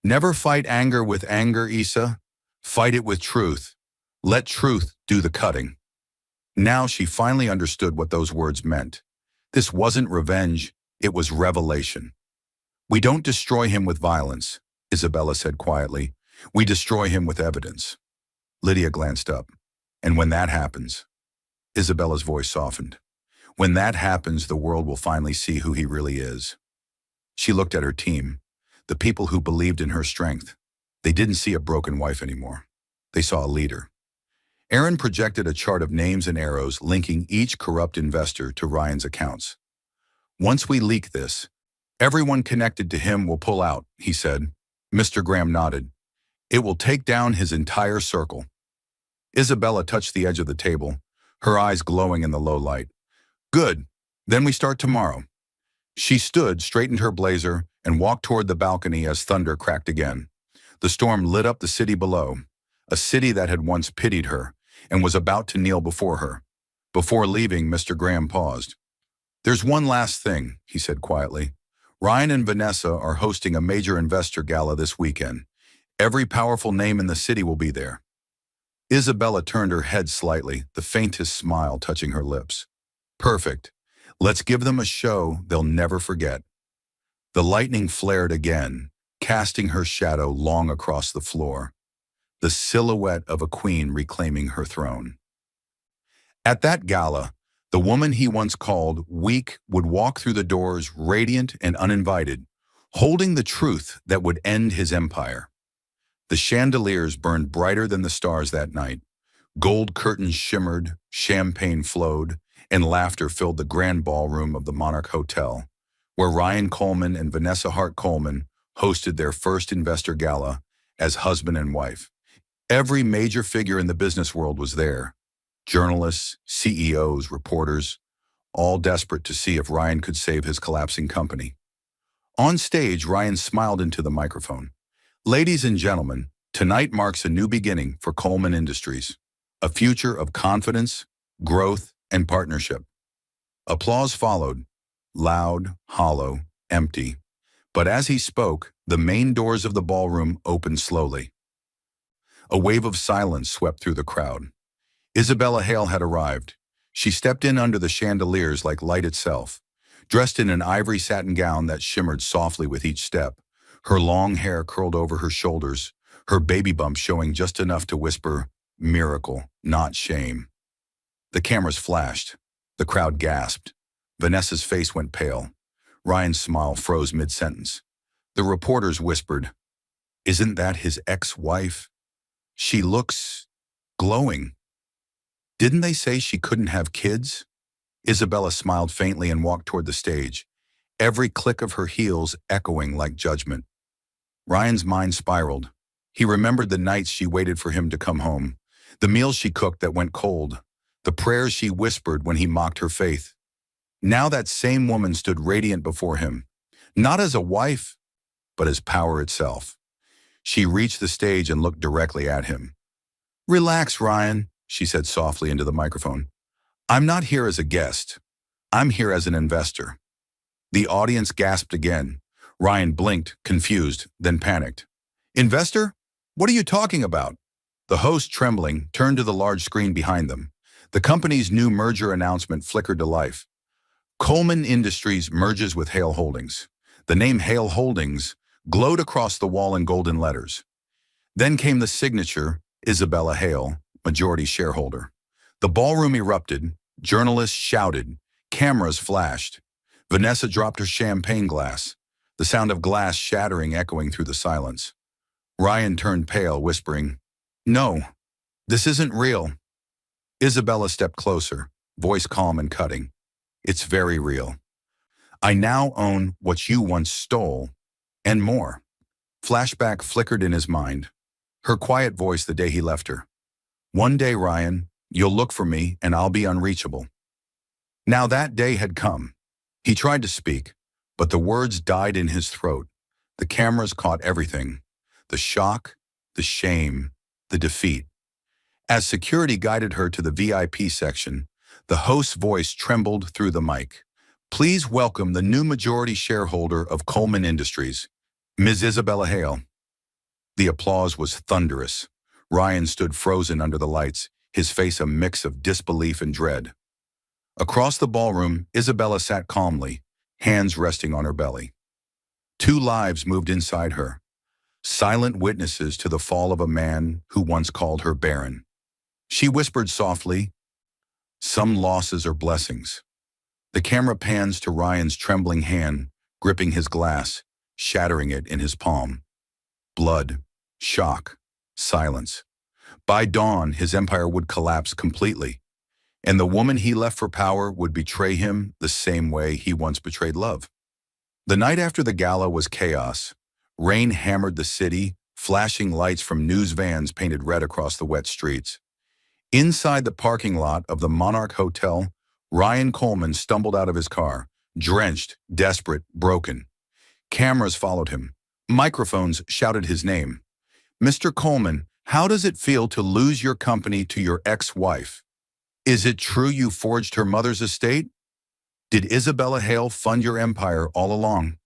Speaker 1: "Never fight anger with anger, Isa. Fight it with truth. Let truth do the cutting." Now she finally understood what those words meant. This wasn't revenge, it was revelation. "We don't destroy him with violence," Isabella said quietly. "We destroy him with evidence." Lydia glanced up. "And when that happens," Isabella's voice softened, "when that happens, the world will finally see who he really is." She looked at her team, the people who believed in her strength. They didn't see a broken wife anymore. They saw a leader. Aaron projected a chart of names and arrows linking each corrupt investor to Ryan's accounts. "Once we leak this, everyone connected to him will pull out," he said. Mr. Graham nodded. "It will take down his entire circle." Isabella touched the edge of the table, her eyes glowing in the low light. "Good. Then we start tomorrow." She stood, straightened her blazer, and walked toward the balcony as thunder cracked again. The storm lit up the city below, a city that had once pitied her and was about to kneel before her. Before leaving, Mr. Graham paused. "There's one last thing," he said quietly. "Ryan and Vanessa are hosting a major investor gala this weekend. Every powerful name in the city will be there." Isabella turned her head slightly, the faintest smile touching her lips. "Perfect. Let's give them a show they'll never forget." The lightning flared again, casting her shadow long across the floor, the silhouette of a queen reclaiming her throne. At that gala, the woman he once called weak would walk through the doors radiant and uninvited, holding the truth that would end his empire. The chandeliers burned brighter than the stars that night. Gold curtains shimmered, champagne flowed, and laughter filled the grand ballroom of the Monarch Hotel, where Ryan Coleman and Vanessa Hart Coleman hosted their first investor gala as husband and wife. Every major figure in the business world was there. Journalists, CEOs, reporters, all desperate to see if Ryan could save his collapsing company. On stage, Ryan smiled into the microphone. "Ladies and gentlemen, tonight marks a new beginning for Coleman Industries, a future of confidence, growth, and partnership. Applause followed, loud, hollow, empty. But as he spoke, the main doors of the ballroom opened slowly. A wave of silence swept through the crowd. Isabella Hale had arrived. She stepped in under the chandeliers like light itself, dressed in an ivory satin gown that shimmered softly with each step, her long hair curled over her shoulders, her baby bump showing just enough to whisper, "Miracle, not shame." The cameras flashed. The crowd gasped. Vanessa's face went pale. Ryan's smile froze mid-sentence. The reporters whispered, "Isn't that his ex-wife? She looks glowing. Didn't they say she couldn't have kids?" Isabella smiled faintly and walked toward the stage, every click of her heels echoing like judgment. Ryan's mind spiraled. He remembered the nights she waited for him to come home, the meals she cooked that went cold, the prayers she whispered when he mocked her faith. Now that same woman stood radiant before him, not as a wife, but as power itself. She reached the stage and looked directly at him. "Relax, Ryan," she said softly into the microphone. "I'm not here as a guest. I'm here as an investor." The audience gasped again. Ryan blinked, confused, then panicked. "Investor? What are you talking about?" The host, trembling, turned to the large screen behind them. The company's new merger announcement flickered to life. Coleman Industries merges with Hale Holdings. The name Hale Holdings glowed across the wall in golden letters. Then came the signature, Isabella Hale, majority shareholder. The ballroom erupted, journalists shouted, cameras flashed. Vanessa dropped her champagne glass, the sound of glass shattering echoing through the silence. Ryan turned pale, whispering, "No, this isn't real." Isabella stepped closer, voice calm and cutting. "It's very real. I now own what you once stole, and more." Flashback flickered in his mind. Her quiet voice the day he left her. "One day, Ryan, you'll look for me and I'll be unreachable." Now that day had come. He tried to speak, but the words died in his throat. The cameras caught everything. The shock, the shame, the defeat. As security guided her to the VIP section, the host's voice trembled through the mic. "Please welcome the new majority shareholder of Coleman Industries, Ms. Isabella Hale." The applause was thunderous. Ryan stood frozen under the lights, his face a mix of disbelief and dread. Across the ballroom, Isabella sat calmly, hands resting on her belly. Two lives moved inside her, silent witnesses to the fall of a man who once called her barren. She whispered softly, "Some losses are blessings." The camera pans to Ryan's trembling hand, gripping his glass, shattering it in his palm. Blood, shock, silence. By dawn, his empire would collapse completely, and the woman he left for power would betray him the same way he once betrayed love. The night after the gala was chaos. Rain hammered the city, flashing lights from news vans painted red across the wet streets. Inside the parking lot of the Monarch Hotel, Ryan Coleman stumbled out of his car, drenched, desperate, broken. Cameras followed him. Microphones shouted his name. "Mr. Coleman, how does it feel to lose your company to your ex-wife? Is it true you forged her mother's estate? Did Isabella Hale fund your empire all along?"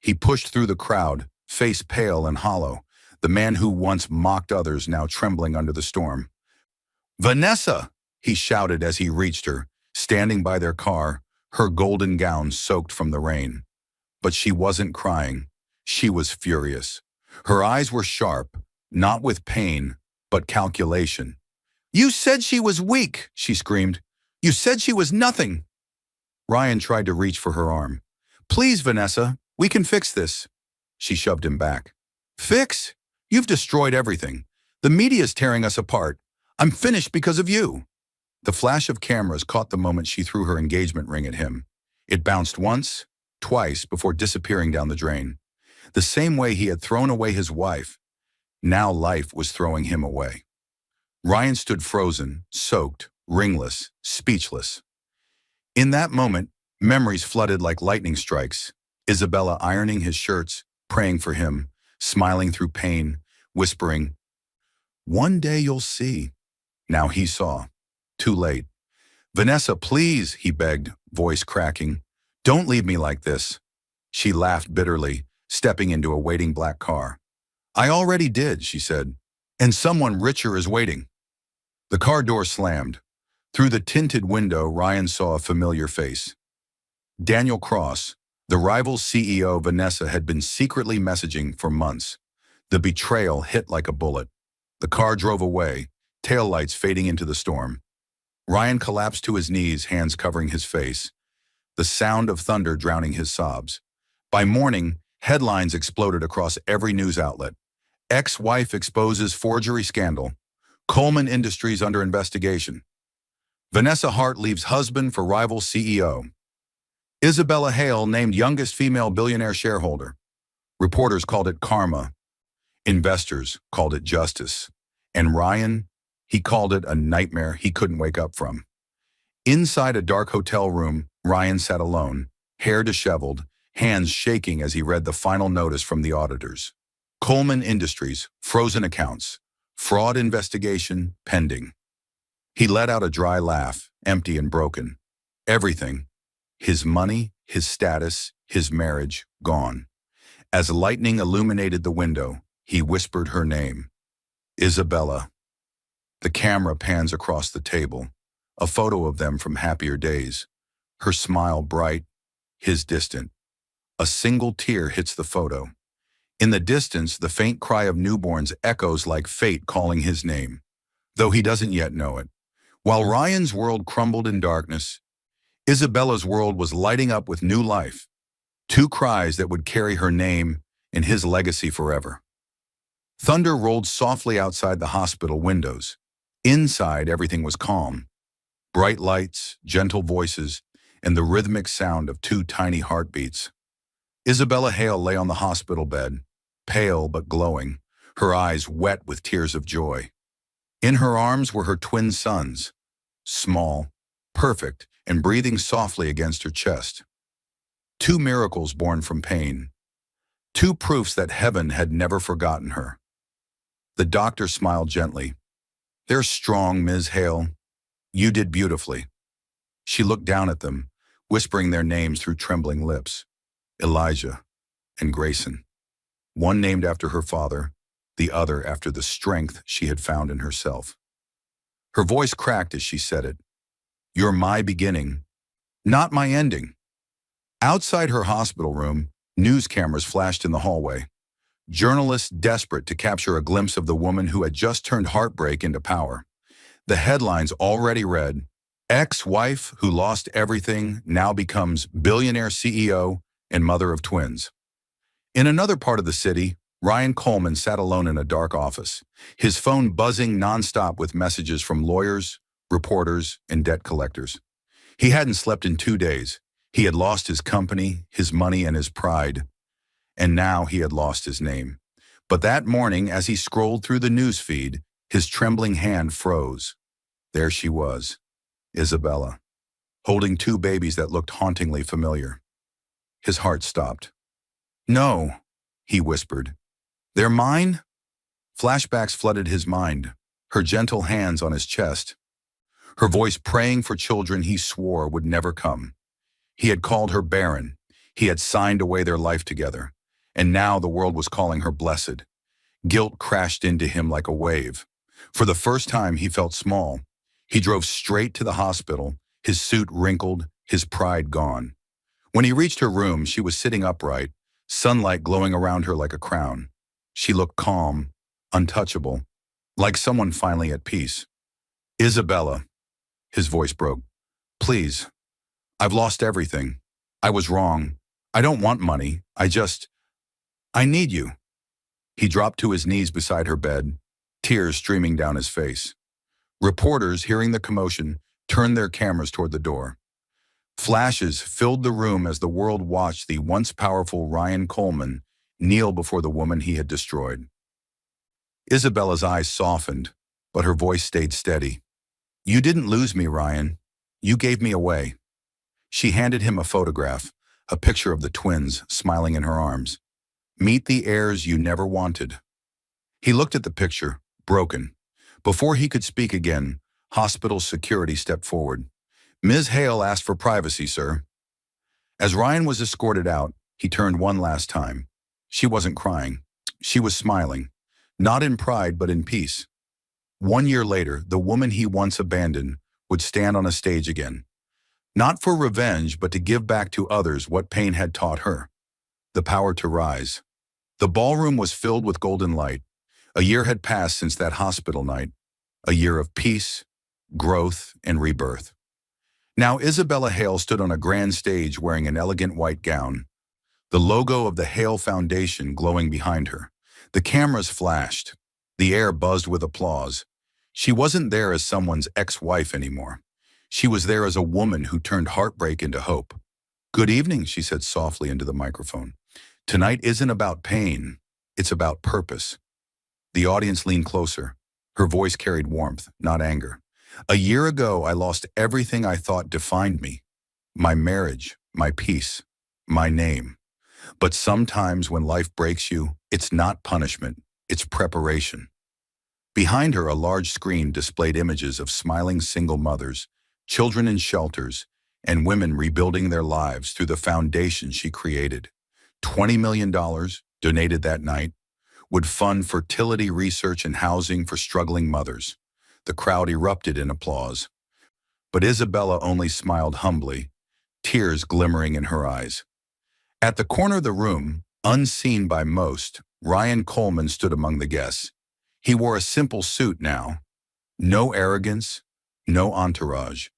Speaker 1: He pushed through the crowd, face pale and hollow, the man who once mocked others now trembling under the storm. "Vanessa!" he shouted as he reached her, standing by their car, her golden gown soaked from the rain. But she wasn't crying. She was furious. Her eyes were sharp, not with pain, but calculation. "You said she was weak," she screamed. "You said she was nothing." Ryan tried to reach for her arm. "Please, Vanessa, we can fix this." She shoved him back. "Fix? You've destroyed everything. The media's tearing us apart. I'm finished because of you." The flash of cameras caught the moment she threw her engagement ring at him. It bounced once, twice, before disappearing down the drain. The same way he had thrown away his wife, now life was throwing him away. Ryan stood frozen, soaked, ringless, speechless. In that moment, memories flooded like lightning strikes. Isabella ironing his shirts, praying for him, smiling through pain, whispering, "One day you'll see." Now he saw. Too late. Vanessa, please, he begged, voice cracking. Don't leave me like this. She laughed bitterly, stepping into a waiting black car. I already did, she said, and someone richer is waiting. The car door slammed. Through the tinted window, Ryan saw a familiar face. Daniel Cross, the rival CEO Vanessa had been secretly messaging for months. The betrayal hit like a bullet. The car drove away, taillights fading into the storm. Ryan collapsed to his knees, hands covering his face, the sound of thunder drowning his sobs. By morning, headlines exploded across every news outlet. Ex-wife exposes forgery scandal. Coleman Industries under investigation. Vanessa Hart leaves husband for rival CEO. Isabella Hale named youngest female billionaire shareholder. Reporters called it karma. Investors called it justice. And Ryan, he called it a nightmare he couldn't wake up from. Inside a dark hotel room, Ryan sat alone, hair disheveled, hands shaking as he read the final notice from the auditors. Coleman Industries, frozen accounts, fraud investigation pending. He let out a dry laugh, empty and broken. Everything, his money, his status, his marriage, gone. As lightning illuminated the window, he whispered her name. Isabella. The camera pans across the table, a photo of them from happier days. Her smile bright, his distant. A single tear hits the photo. In the distance, the faint cry of newborns echoes like fate calling his name, though he doesn't yet know it. While Ryan's world crumbled in darkness, Isabella's world was lighting up with new life. Two cries that would carry her name and his legacy forever. Thunder rolled softly outside the hospital windows. Inside, everything was calm. Bright lights, gentle voices, and the rhythmic sound of two tiny heartbeats. Isabella Hale lay on the hospital bed, pale but glowing, her eyes wet with tears of joy. In her arms were her twin sons, small, perfect, and breathing softly against her chest. Two miracles born from pain. Two proofs that heaven had never forgotten her. The doctor smiled gently. They're strong, Ms. Hale. You did beautifully. She looked down at them, whispering their names through trembling lips. Elijah and Grayson. One named after her father, the other after the strength she had found in herself. Her voice cracked as she said it. You're my beginning, not my ending. Outside her hospital room, news cameras flashed in the hallway. Journalists desperate to capture a glimpse of the woman who had just turned heartbreak into power. The headlines already read, ex-wife who lost everything now becomes billionaire CEO and mother of twins. In another part of the city, Ryan Coleman sat alone in a dark office, his phone buzzing nonstop with messages from lawyers, reporters, and debt collectors. He hadn't slept in 2 days. He had lost his company, his money, and his pride. And now he had lost his name. But that morning, as he scrolled through the news feed, his trembling hand froze. There she was, Isabella, holding two babies that looked hauntingly familiar. His heart stopped. No, he whispered. They're mine? Flashbacks flooded his mind, her gentle hands on his chest, her voice praying for children he swore would never come. He had called her barren. He had signed away their life together. And now the world was calling her blessed. Guilt crashed into him like a wave. For the first time, he felt small. He drove straight to the hospital, his suit wrinkled, his pride gone. When he reached her room, she was sitting upright, sunlight glowing around her like a crown. She looked calm, untouchable, like someone finally at peace. Isabella, his voice broke. Please, I've lost everything. I was wrong. I don't want money. I need you. He dropped to his knees beside her bed, tears streaming down his face. Reporters, hearing the commotion, turned their cameras toward the door. Flashes filled the room as the world watched the once powerful Ryan Coleman kneel before the woman he had destroyed. Isabella's eyes softened, but her voice stayed steady. You didn't lose me, Ryan. You gave me away. She handed him a photograph, a picture of the twins smiling in her arms. Meet the heirs you never wanted. He looked at the picture, broken. Before he could speak again, hospital security stepped forward. Ms. Hale asked for privacy, sir. As Ryan was escorted out, he turned one last time. She wasn't crying. She was smiling. Not in pride, but in peace. 1 year later, the woman he once abandoned would stand on a stage again. Not for revenge, but to give back to others what pain had taught her. The power to rise. The ballroom was filled with golden light. A year had passed since that hospital night. A year of peace, growth, and rebirth. Now Isabella Hale stood on a grand stage wearing an elegant white gown, the logo of the Hale Foundation glowing behind her. The cameras flashed. The air buzzed with applause. She wasn't there as someone's ex-wife anymore. She was there as a woman who turned heartbreak into hope. "Good evening," she said softly into the microphone. "Tonight isn't about pain. It's about purpose." The audience leaned closer. Her voice carried warmth, not anger. "A year ago, I lost everything I thought defined me. My marriage, my peace, my name. But sometimes when life breaks you, it's not punishment, it's preparation." Behind her, a large screen displayed images of smiling single mothers, children in shelters, and women rebuilding their lives through the foundation she created. $20 million, donated that night, would fund fertility research and housing for struggling mothers. The crowd erupted in applause. But Isabella only smiled humbly, tears glimmering in her eyes. At the corner of the room, unseen by most, Ryan Coleman stood among the guests. He wore a simple suit now. No arrogance, no entourage.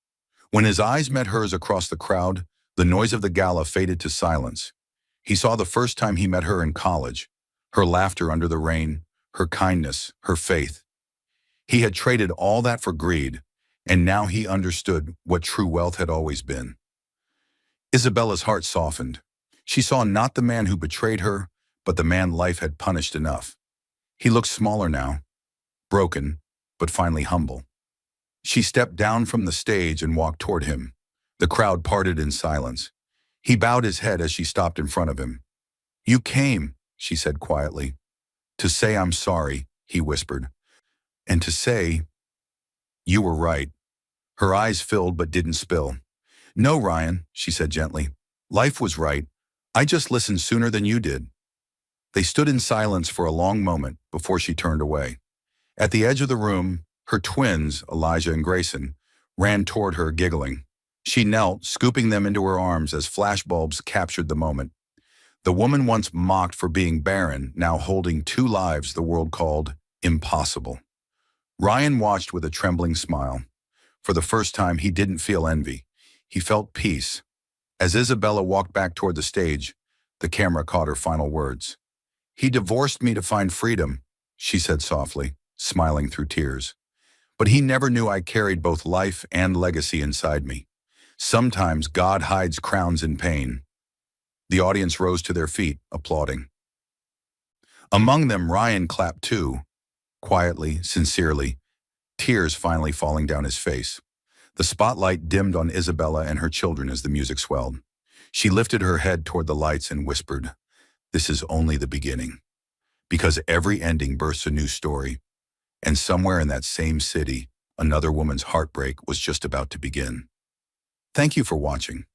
Speaker 1: When his eyes met hers across the crowd, the noise of the gala faded to silence. He saw the first time he met her in college, her laughter under the rain, her kindness, her faith. He had traded all that for greed, and now he understood what true wealth had always been. Isabella's heart softened. She saw not the man who betrayed her, but the man life had punished enough. He looked smaller now, broken, but finally humble. She stepped down from the stage and walked toward him. The crowd parted in silence. He bowed his head as she stopped in front of him. "You came," she said quietly. "To say I'm sorry," he whispered. "And to say, you were right." Her eyes filled but didn't spill. "No, Ryan," she said gently. "Life was right. I just listened sooner than you did." They stood in silence for a long moment before she turned away. At the edge of the room, her twins, Elijah and Grayson, ran toward her, giggling. She knelt, scooping them into her arms as flashbulbs captured the moment. The woman once mocked for being barren, now holding two lives the world called impossible. Ryan watched with a trembling smile. For the first time, he didn't feel envy. He felt peace. As Isabella walked back toward the stage, the camera caught her final words. "He divorced me to find freedom," she said softly, smiling through tears. "But he never knew I carried both life and legacy inside me. Sometimes God hides crowns in pain." The audience rose to their feet, applauding. Among them, Ryan clapped too, quietly, sincerely, tears finally falling down his face. The spotlight dimmed on Isabella and her children as the music swelled. She lifted her head toward the lights and whispered, "This is only the beginning." Because every ending births a new story, and somewhere in that same city, another woman's heartbreak was just about to begin. Thank you for watching.